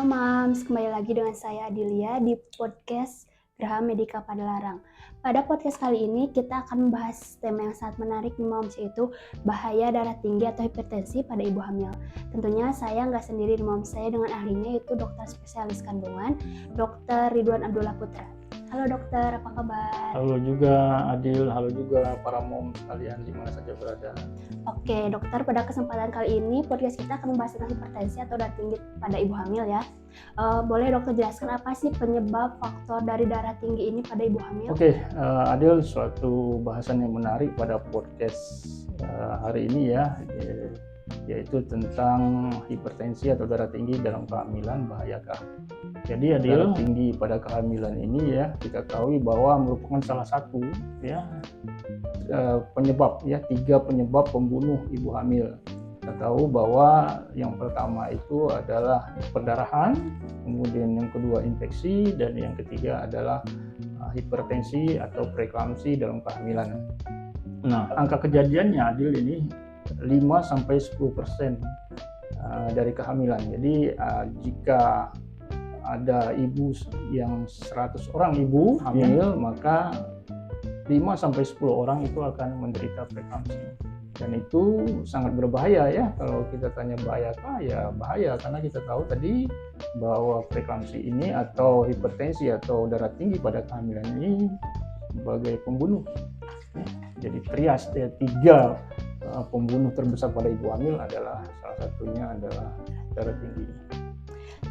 Halo Mams, kembali lagi dengan saya Adilia di podcast Graha Medika Padalarang. Pada podcast kali ini kita akan membahas tema yang sangat menarik nih Mams, yaitu bahaya darah tinggi atau hipertensi pada ibu hamil. Tentunya saya nggak sendiri nih Mams, saya dengan ahlinya yaitu dokter spesialis kandungan, Dr. Ridwan Abdullah Putra. Halo dokter, apa kabar? Halo juga Adil, halo juga para mom sekalian di mana saja berada. Oke dokter, pada kesempatan kali ini podcast kita akan membahas tentang hipertensi atau darah tinggi pada ibu hamil ya. Boleh dokter jelaskan apa sih penyebab faktor dari darah tinggi ini pada ibu hamil? Oke, Adil, suatu bahasan yang menarik pada podcast hari ini ya, yaitu tentang hipertensi atau darah tinggi dalam kehamilan, bahayakah? Jadi Adil, darah tinggi pada kehamilan ini ya kita ketahui bahwa merupakan salah satu ya penyebab ya 3 penyebab pembunuh ibu hamil. Kita tahu bahwa yang pertama itu adalah perdarahan, kemudian yang kedua infeksi, dan yang ketiga adalah hipertensi atau preeklamsi dalam kehamilan. Nah, angka kejadiannya Adil ini 5-10% dari kehamilan. Jadi jika ada ibu yang 100 orang ibu hamil, maka 5-10 orang itu akan menderita preeklamsi. Dan itu sangat berbahaya ya. Kalau kita tanya bahayakah, ya bahaya karena kita tahu tadi bahwa preeklamsi ini atau hipertensi atau darah tinggi pada kehamilan ini sebagai pembunuh. Jadi trias ya, 3 pembunuh terbesar pada ibu hamil adalah salah satunya adalah darah tinggi.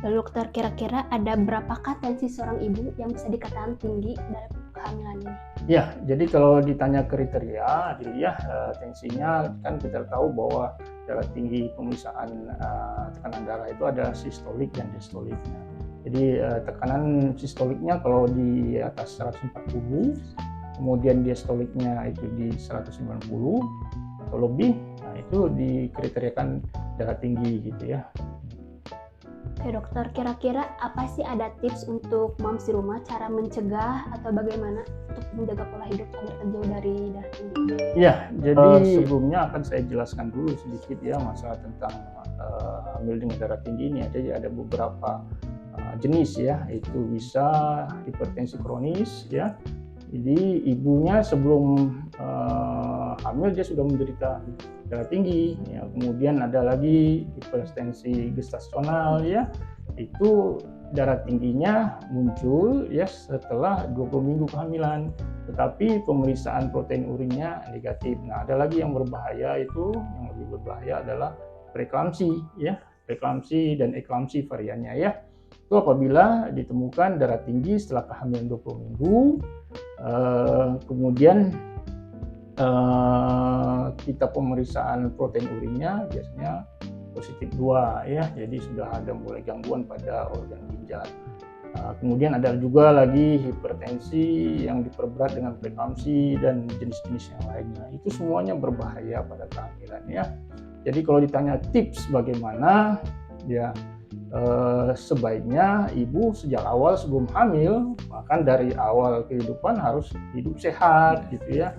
Lalu dokter, kira-kira ada berapakah tensi seorang ibu yang bisa dikatakan tinggi dalam kehamilan ini? Ya, jadi kalau ditanya kriteria, tensinya kan kita tahu bahwa darah tinggi pemeriksaan tekanan darah itu ada sistolik dan diastolik. Jadi tekanan sistoliknya kalau di atas 140, kemudian diastoliknya itu di 190 atau lebih, nah itu dikriteriakan darah tinggi gitu ya. Oke dokter, kira-kira apa sih ada tips untuk moms di rumah cara mencegah atau bagaimana untuk menjaga pola hidup agar terjauh dari darah tinggi? Ya, jadi sebelumnya akan saya jelaskan dulu sedikit ya masalah tentang hamil dengan darah tinggi ini. Jadi ada beberapa jenis ya, itu bisa hipertensi kronis ya. Jadi ibunya sebelum hamil dia sudah menderita darah tinggi ya. Kemudian ada lagi hipertensi gestasional ya, itu darah tingginya muncul ya setelah 20 minggu kehamilan, tetapi pemeriksaan protein urinnya negatif. Nah, ada lagi yang berbahaya, itu yang lebih berbahaya adalah preeklamsi ya, preeklamsi dan eklamsi variannya ya. Itu apabila ditemukan darah tinggi setelah kehamilan 20 minggu, kemudian kita pemeriksaan protein urinnya biasanya positif 2 ya, jadi sudah ada mulai gangguan pada organ ginjal. Kemudian ada juga lagi hipertensi yang diperberat dengan preeklamsi dan jenis-jenis yang lainnya. Itu semuanya berbahaya pada kehamilan ya. Jadi kalau ditanya tips bagaimana ya, sebaiknya ibu sejak awal sebelum hamil, bahkan dari awal kehidupan harus hidup sehat gitu ya.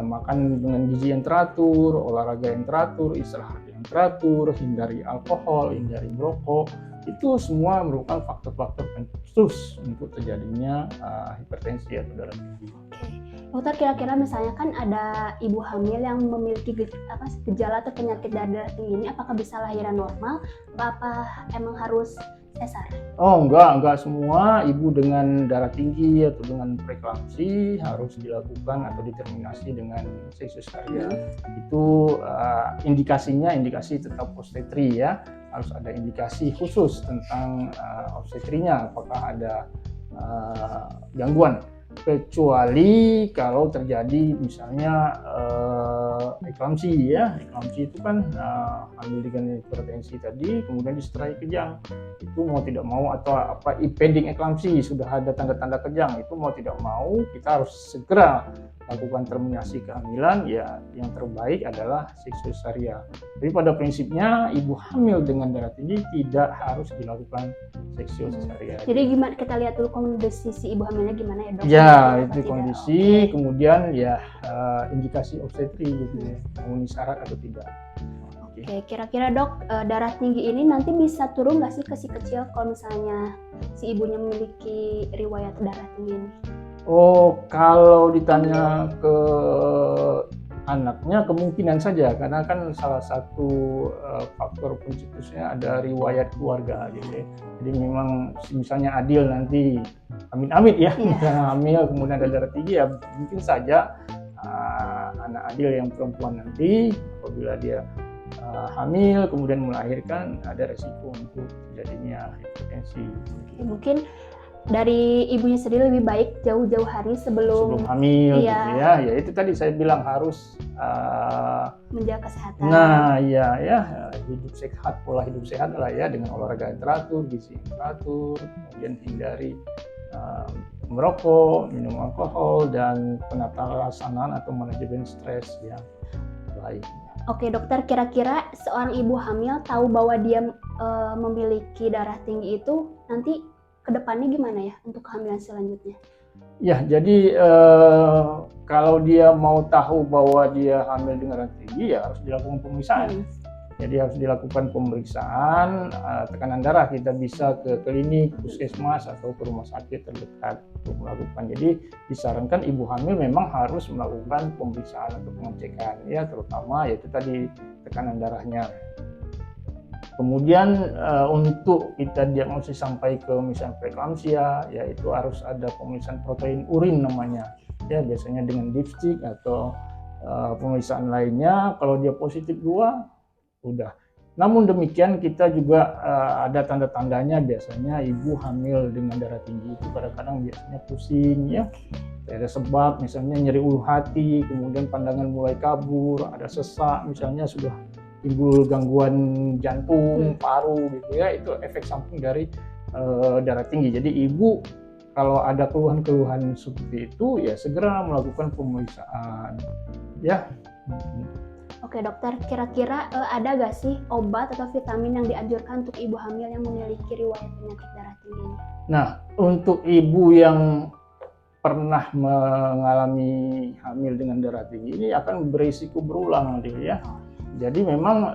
Makan dengan gizi yang teratur, olahraga yang teratur, istirahat yang teratur, hindari alkohol, hindari merokok. Itu semua merupakan faktor-faktor pencetus untuk terjadinya hipertensi atau darah tinggi. Dokter, kira-kira misalnya kan ada ibu hamil yang memiliki gejala atau penyakit darah tinggi ini, apakah bisa lahiran normal atau apa emang harus sesar? Oh enggak semua ibu dengan darah tinggi atau dengan preeklamsi harus dilakukan atau determinasi dengan seksi cesarean. Itu indikasinya indikasi tetap obstetri ya, harus ada indikasi khusus tentang obstetrinya apakah ada gangguan. Kecuali kalau terjadi misalnya eklamsi ya, eklamsi itu kan hamil dengan hipertensi tadi kemudian disertai kejang, itu mau tidak mau, atau impending eklamsi sudah ada tanda-tanda kejang, itu mau tidak mau kita harus segera lakukan terminasi kehamilan ya. Yang terbaik adalah seksi cesarean. Jadi pada prinsipnya ibu hamil dengan darah tinggi tidak harus dilakukan seksi cesarean. Jadi gimana, kita lihat dulu kondisi si ibu hamilnya gimana ya dok? Ya itu kondisi, kemudian ya indikasi obstetri gitu ya, memenuhi syarat atau tidak. Oke, kira-kira dok, darah tinggi ini nanti bisa turun nggak sih ke si kecil kalau misalnya si ibunya memiliki riwayat darah tinggi ini? Oh, kalau ditanya ke anaknya kemungkinan saja, karena kan salah satu faktor pencetusnya ada riwayat keluarga gitu ya. Jadi memang misalnya Adil nanti amit-amit ya, misalnya hamil kemudian ada darah tinggi, ya mungkin saja anak Adil yang perempuan nanti apabila dia hamil kemudian melahirkan ada resiko untuk terjadinya hipertensi. Mungkin dari ibunya sendiri lebih baik jauh-jauh hari sebelum hamil gitu ya. Ya itu tadi saya bilang harus menjaga kesehatan. Nah, ya hidup sehat, pola hidup sehat lah ya, dengan olahraga yang teratur, gizi yang teratur, kemudian hindari merokok, minum alkohol, dan penata laksanaan atau manajemen stres yang baik. Oke dokter, kira-kira seorang ibu hamil tahu bahwa dia memiliki darah tinggi itu nanti kedepannya gimana ya untuk kehamilan selanjutnya? Ya, jadi kalau dia mau tahu bahwa dia hamil dengan darah tinggi ya harus dilakukan pemeriksaan. Jadi harus dilakukan pemeriksaan tekanan darah. Kita bisa ke klinik, puskesmas atau ke rumah sakit terdekat untuk melakukan. Jadi disarankan ibu hamil memang harus melakukan pemeriksaan atau pengecekan ya, terutama yaitu tadi tekanan darahnya. Kemudian untuk kita diagnosis sampai ke misalnya preeklamsia, yaitu harus ada pemeriksaan protein urin namanya. Ya biasanya dengan dipstick atau pemeriksaan lainnya. Kalau dia positif 2, udah. Namun demikian kita juga ada tanda-tandanya, biasanya ibu hamil dengan darah tinggi itu kadang-kadang biasanya pusing ya. Ada sebab misalnya nyeri ulu hati, kemudian pandangan mulai kabur, ada sesak misalnya, sudah timbul gangguan jantung, paru gitu ya, itu efek samping dari darah tinggi. Jadi ibu kalau ada keluhan-keluhan seperti itu ya segera melakukan pemeriksaan ya. Oke dokter, kira-kira ada gak sih obat atau vitamin yang dianjurkan untuk ibu hamil yang memiliki riwayat penyakit darah tinggi ini? Nah, untuk ibu yang pernah mengalami hamil dengan darah tinggi ini akan berisiko berulang nanti ya. Jadi memang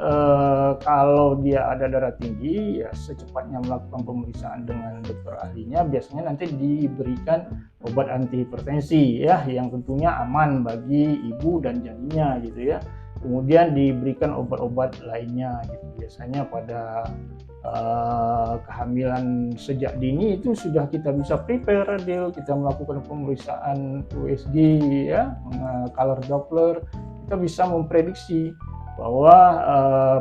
kalau dia ada darah tinggi ya secepatnya melakukan pemeriksaan dengan dokter ahlinya, biasanya nanti diberikan obat antihipertensi ya, yang tentunya aman bagi ibu dan janinnya gitu ya. Kemudian diberikan obat-obat lainnya gitu. Biasanya pada kehamilan sejak dini itu sudah kita bisa prepare, kita melakukan pemeriksaan USG ya, color Doppler, kita bisa memprediksi bahwa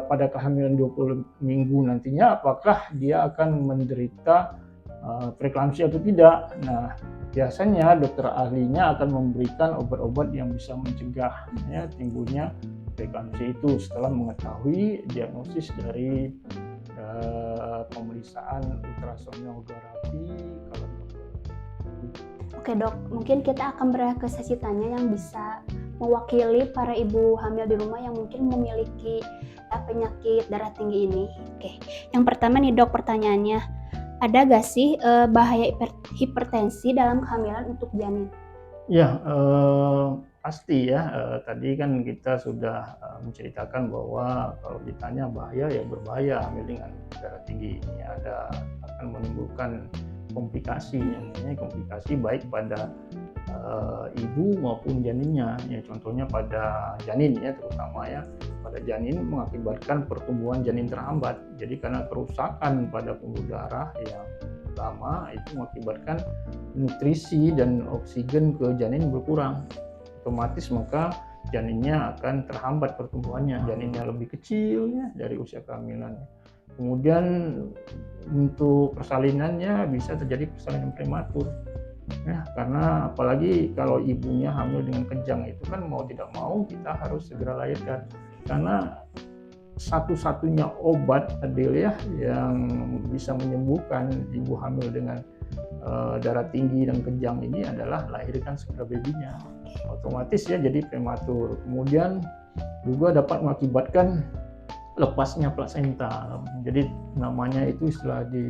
pada kehamilan 20 minggu nantinya apakah dia akan menderita preeklamsia atau tidak. Nah, biasanya dokter ahlinya akan memberikan obat-obat yang bisa mencegah ya, timbulnya preeklamsia itu setelah mengetahui diagnosis dari pemeriksaan ultrasonografi. Oke dok, mungkin kita akan beralih ke sesi tanya yang bisa mewakili para ibu hamil di rumah yang mungkin memiliki penyakit darah tinggi ini. Oke, yang pertama nih dok, pertanyaannya, ada gak sih bahaya hipertensi dalam kehamilan untuk janin? Ya, pasti ya. Tadi kan kita sudah menceritakan bahwa kalau ditanya bahaya ya berbahaya hamil dengan darah tinggi ini, akan menimbulkan komplikasi, namanya komplikasi baik pada ibu maupun janinnya ya. Contohnya pada janin ya, terutama ya pada janin mengakibatkan pertumbuhan janin terhambat. Jadi karena kerusakan pada pembuluh darah yang lama itu mengakibatkan nutrisi dan oksigen ke janin berkurang, otomatis maka janinnya akan terhambat pertumbuhannya, janinnya lebih kecil ya dari usia kehamilan. Kemudian untuk persalinannya bisa terjadi persalinan prematur ya, karena apalagi kalau ibunya hamil dengan kejang itu kan mau tidak mau kita harus segera lahirkan, karena satu-satunya obat Adil ya yang bisa menyembuhkan ibu hamil dengan darah tinggi dan kejang ini adalah lahirkan segera babynya, otomatis ya jadi prematur. Kemudian juga dapat mengakibatkan lepasnya plasenta, jadi namanya itu istilah di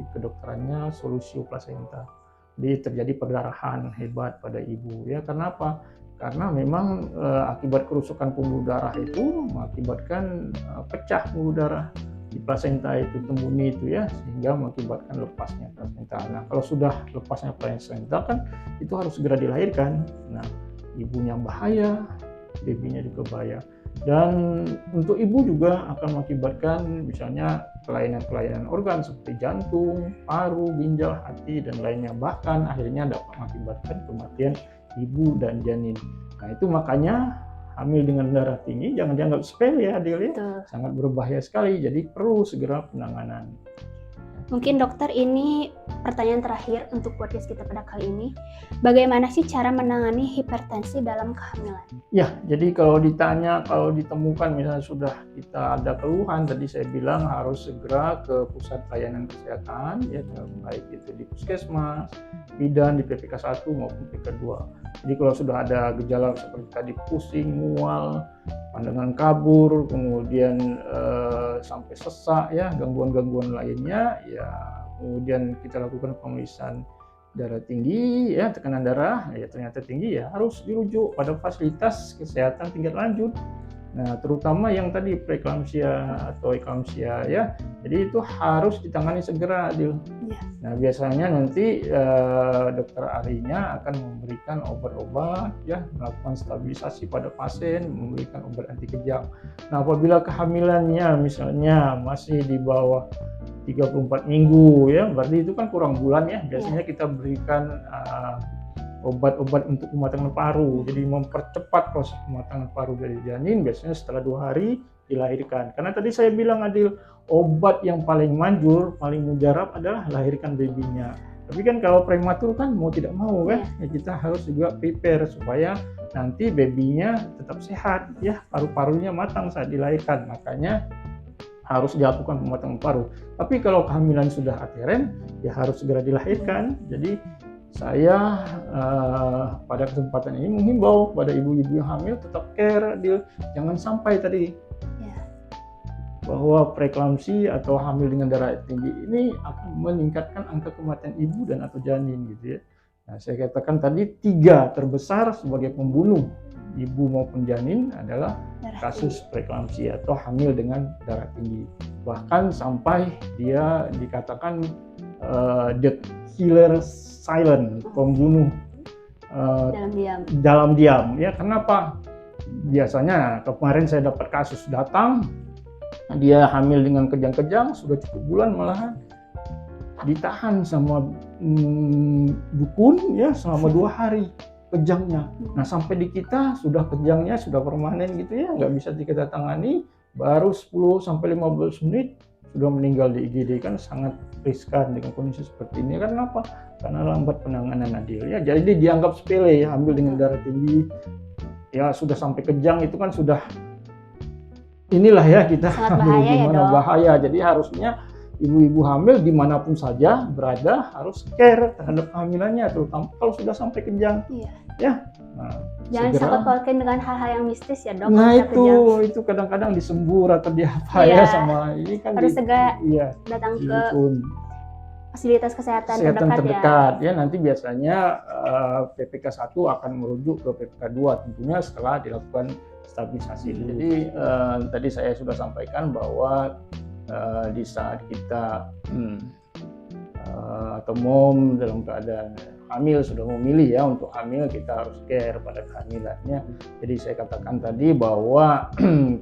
kedokterannya solusio plasenta. Jadi terjadi perdarahan hebat pada ibu ya. Kenapa? karena memang akibat kerusakan pembuluh darah itu mengakibatkan pecah pembuluh darah di plasenta itu, tembuni itu ya, sehingga mengakibatkan lepasnya plasenta. Nah, kalau sudah lepasnya plasenta kan itu harus segera dilahirkan. Nah, ibunya bahaya, babynya juga bahaya. Dan untuk ibu juga akan mengakibatkan misalnya kelainan-kelainan organ seperti jantung, paru, ginjal, hati, dan lainnya. Bahkan akhirnya dapat mengakibatkan kematian ibu dan janin. Nah, itu makanya hamil dengan darah tinggi jangan dianggap sepele ya, Adil ya. Betul. Sangat berbahaya sekali, jadi perlu segera penanganan. Mungkin dokter, ini pertanyaan terakhir untuk podcast kita pada kali ini. Bagaimana sih cara menangani hipertensi dalam kehamilan? Ya, jadi kalau ditemukan misalnya sudah kita ada keluhan, tadi saya bilang harus segera ke pusat layanan kesehatan, ya, baik itu di puskesmas, bidan, di PPK 1 maupun PPK 2. Jadi kalau sudah ada gejala seperti tadi pusing, mual, pandangan kabur, kemudian sampai sesak, ya, gangguan-gangguan lainnya, ya, kemudian kita lakukan pemeriksaan darah tinggi, ya, tekanan darah, ya ternyata tinggi, ya harus dirujuk pada fasilitas kesehatan tingkat lanjut. Nah, terutama yang tadi preeklamsia atau eklamsia, ya, jadi itu harus ditangani segera, Adil. Ya. Nah, biasanya nanti dokter ahlinya akan memberikan obat-obat, ya, melakukan stabilisasi pada pasien, memberikan obat anti kejang. Nah, apabila kehamilannya misalnya masih di bawah 34 minggu, ya, berarti itu kan kurang bulan, ya. Biasanya kita berikan obat-obat untuk pematangan paru, jadi mempercepat proses pematangan paru dari janin. Biasanya setelah 2 hari dilahirkan. Karena tadi saya bilang, Adil, obat yang paling manjur, paling mujarab adalah lahirkan babynya. Tapi kan kalau prematur kan mau tidak mau kan, ya, kita harus juga prepare supaya nanti babynya tetap sehat, ya, paru-parunya matang saat dilahirkan. Makanya harus dilakukan pematangan paru. Tapi kalau kehamilan sudah adheren, ya harus segera dilahirkan. Jadi saya pada kesempatan ini menghimbau pada ibu-ibu yang hamil tetap care, jangan sampai tadi bahwa preeklamsi atau hamil dengan darah tinggi ini akan meningkatkan angka kematian ibu dan atau janin, gitu ya. Nah, saya katakan tadi 3 terbesar sebagai pembunuh ibu maupun janin adalah kasus preeklamsi atau hamil dengan darah tinggi. Bahkan sampai dia dikatakan the killer silent, pembunuh dalam diam. Ya, kenapa? Biasanya kemarin saya dapat kasus datang, dia hamil dengan kejang-kejang, sudah cukup bulan, malahan ditahan sama dukun, ya, selama 2 hari kejangnya. Nah, sampai di kita sudah kejangnya sudah permanen, gitu ya, nggak bisa kita tangani, baru 10-15 menit sudah meninggal di IGD. Kan sangat riskan dengan kondisi seperti ini. Karena apa? Karena lambat penanganan, Adil, ya. Jadi dianggap sepele, ya, hamil dengan darah tinggi, ya, sudah sampai kejang, itu kan sudah inilah, ya, kita hamil gimana, ya, bahaya. Jadi harusnya ibu-ibu hamil dimanapun saja berada harus care terhadap kehamilannya, terutama kalau sudah sampai kejang. Ya. Nah, jangan sampai pautkan dengan hal-hal yang mistis, ya, Dok. Nah, itu kadang-kadang disembur atau diapa, ya, sama ini kan harus segera datang ke fasilitas kesehatan terdekat, ya. Nanti biasanya PPK 1 akan merujuk ke PPK 2 tentunya setelah dilakukan stabilisasi. Jadi tadi saya sudah sampaikan bahwa di saat kita atau mom dalam keadaan hamil sudah memilih, ya, untuk hamil, kita harus care pada kehamilannya. Jadi saya katakan tadi bahwa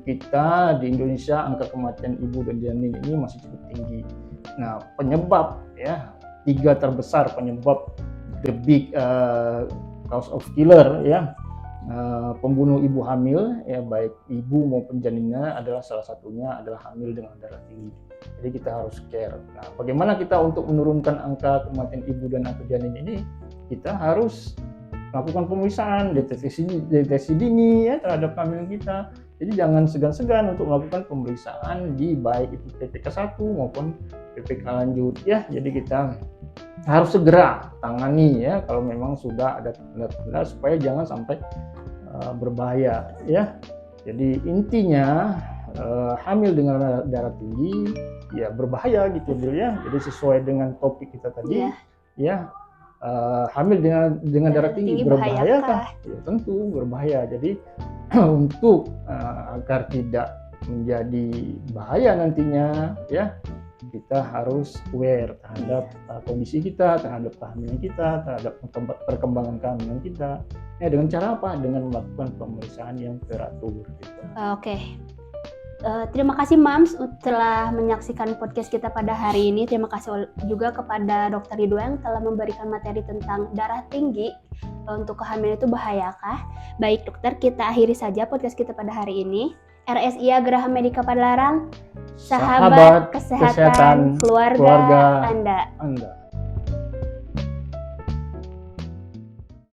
kita di Indonesia angka kematian ibu dan janin ini masih cukup tinggi. Nah, penyebab, ya, 3 terbesar penyebab, the big cause of killer, ya, pembunuh ibu hamil, ya, baik ibu maupun janinnya, adalah salah satunya adalah hamil dengan darah tinggi. Jadi kita harus care. Nah, bagaimana kita untuk menurunkan angka kematian ibu dan atau janin ini? Kita harus melakukan pemeriksaan, deteksi dini, ya, terhadap kehamilan kita. Jadi jangan segan-segan untuk melakukan pemeriksaan di baik itu PPK 1 maupun PPK lanjut, ya. Jadi kita harus segera tangani, ya, kalau memang sudah ada tanda-tanda, supaya jangan sampai berbahaya, ya. Jadi intinya hamil dengan darah tinggi, ya, berbahaya, gitu, ya. Jadi sesuai dengan topik kita tadi, ya, hamil dengan darah tinggi berbahaya kah? Ya, tentu berbahaya. Jadi untuk agar tidak menjadi bahaya nantinya, ya kita harus aware terhadap kondisi kita, terhadap kehamilan kita, terhadap perkembangan kehamilan kita. Ya, dengan cara apa? Dengan melakukan pemeriksaan yang teratur. Gitu. Oke. Terima kasih Mams telah menyaksikan podcast kita pada hari ini. Terima kasih juga kepada Dr. Ridho yang telah memberikan materi tentang darah tinggi untuk kehamilan itu bahayakah? Baik dokter, kita akhiri saja podcast kita pada hari ini. RSIA Geraha Medika Padalarang, sahabat kesehatan keluarga Anda.